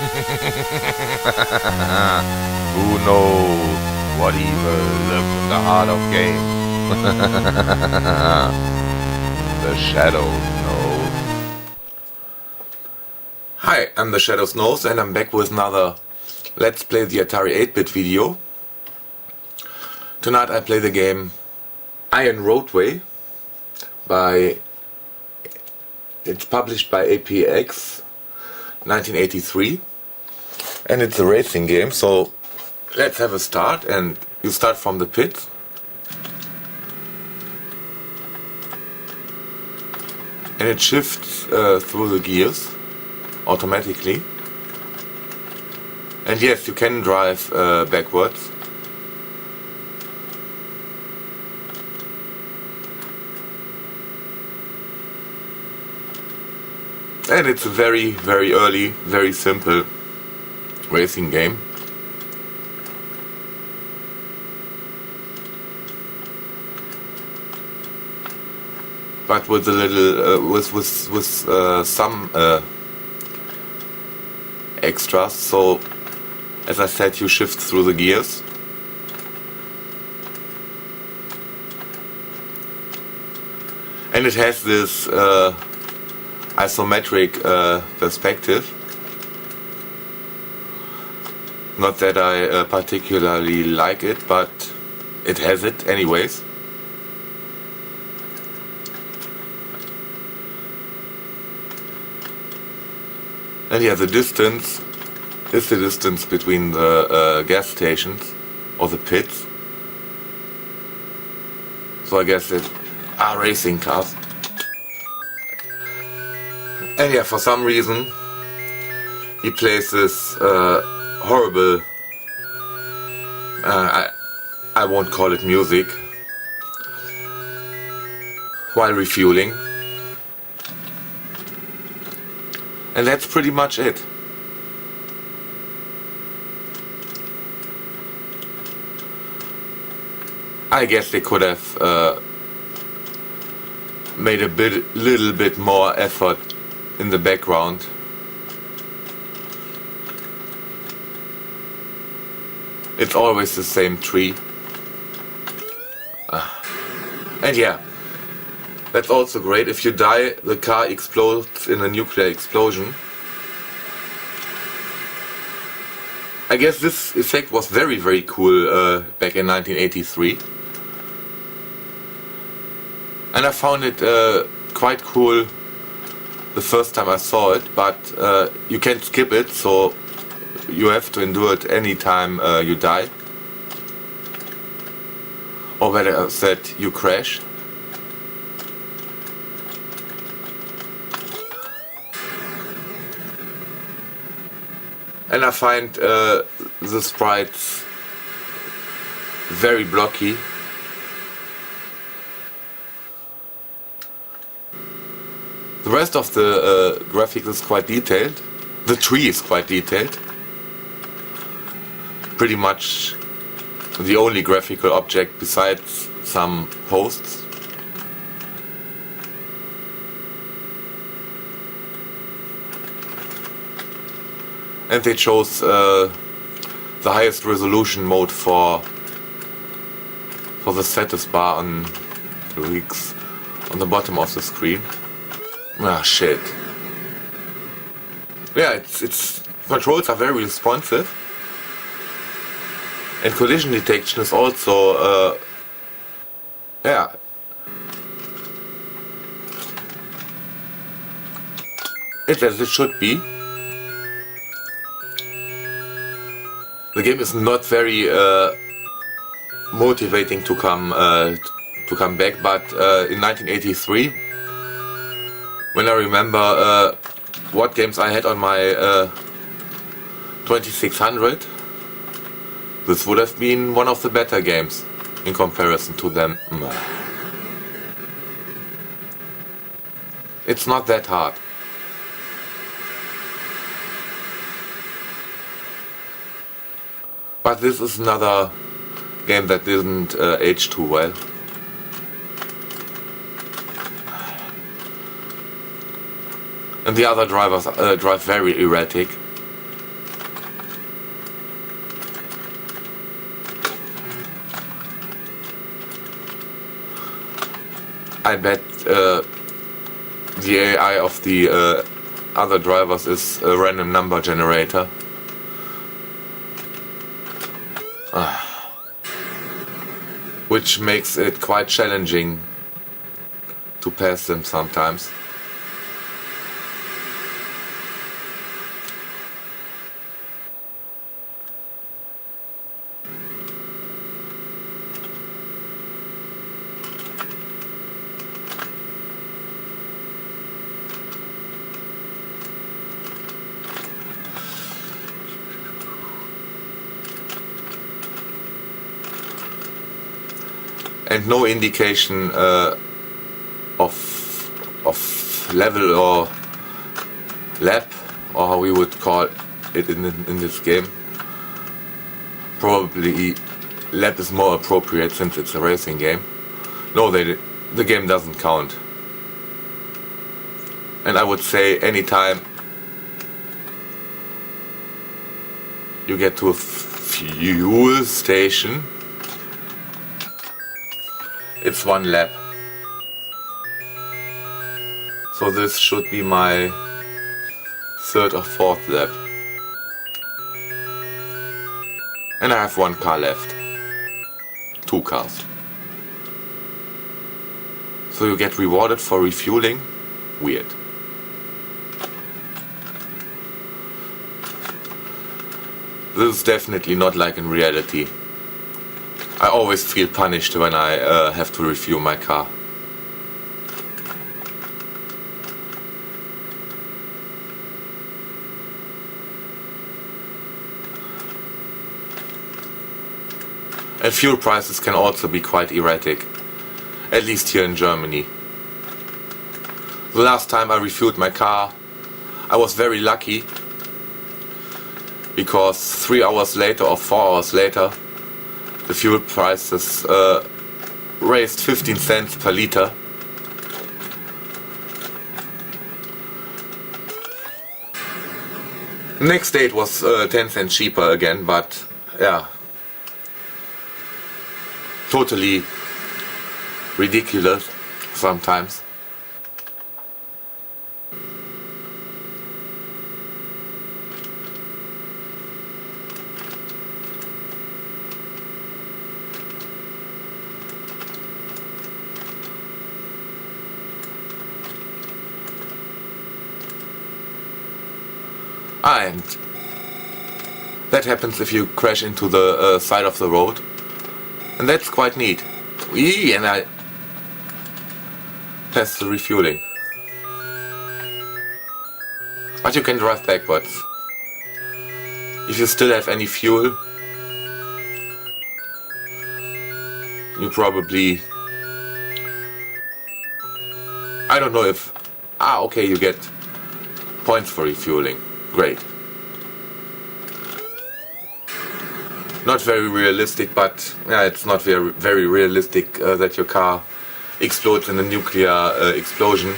Who knows what evil lives in the heart of games? The Shadows knows. Hi, I'm the Shadows knows, and I'm back with another Let's Play the Atari 8-bit video. Tonight I play the game Iron Roadway. It's published by APX 1983, and it's a racing game, so let's have a start. And you start from the pit, and it shifts through the gears automatically. And yes, you can drive backwards. And it's a very, very early, very simple racing game. But with a little, with some extras. So, as I said, you shift through the gears. And it has this isometric perspective. Not that I particularly like it, but it has it anyways. And yeah, the distance is the distance between the gas stations or the pits. So I guess it are racing cars. And yeah, for some reason he plays this horrible, I won't call it music, while refueling. And that's pretty much it. I guess they could have made a little bit more effort in the background. It's always the same tree. And yeah, that's also great. If you die, the car explodes in a nuclear explosion. I guess this effect was very, very cool back in 1983. And I found it quite cool the first time I saw it, but you can't skip it, so you have to endure it any time you die. Or better said, you crash. And I find the sprites very blocky. The rest of the graphics is quite detailed. The tree is quite detailed. Pretty much the only graphical object besides some posts. And they chose the highest resolution mode for the status bar on the bottom of the screen. Ah, shit. Yeah, its controls are very responsive, and collision detection is also yeah. It's as it should be. The game is not very motivating to come back, but in 1983, when I remember what games I had on my 2600, this would have been one of the better games in comparison to them. It's not that hard. But this is another game that didn't age too well. And the other drivers drive very erratic. I bet the AI of the other drivers is a random number generator. Which makes it quite challenging to pass them sometimes. And no indication of level or lap, or how we would call it in this game. Probably lap is more appropriate since it's a racing game. No, the game doesn't count. And I would say anytime you get to a fuel station, it's one lap. So this should be my third or fourth lap. And I have one car left. 2 cars. So you get rewarded for refueling? Weird. This is definitely not like in reality. I always feel punished when I have to refuel my car. And fuel prices can also be quite erratic, at least here in Germany. The last time I refueled my car, I was very lucky, because 3 hours later or 4 hours later, the fuel prices raised 15 cents per liter. Next day it was 10 cents cheaper again, but yeah, totally ridiculous sometimes. And that happens if you crash into the side of the road, and that's quite neat. And I passed the refueling. But you can drive backwards. If you still have any fuel, you probably... I don't know if... okay, you get points for refueling. Great. Not very realistic, but yeah, it's not very realistic that your car explodes in a nuclear explosion.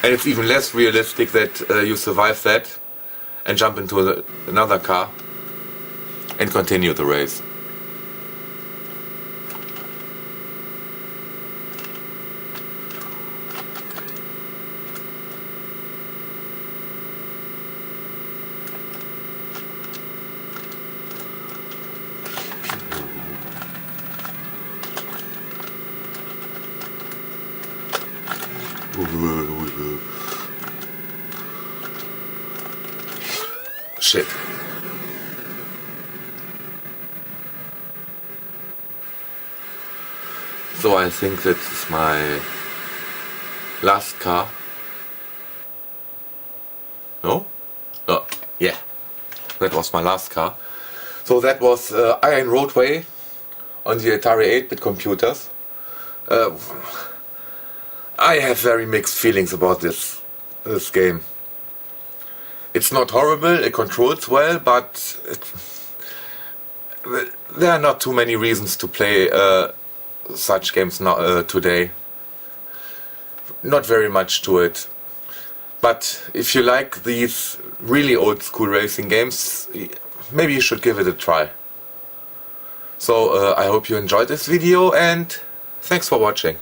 And it's even less realistic that you survive that and jump into another car and continue the race. Shit. So I think that is my last car. No? Oh, yeah. That was my last car. So that was Iron Roadway on the Atari 8-bit computers. I have very mixed feelings about this game. It's not horrible, it controls well, but there are not too many reasons to play such games now, today. Not very much to it. But if you like these really old school racing games, maybe you should give it a try. So I hope you enjoyed this video, and thanks for watching.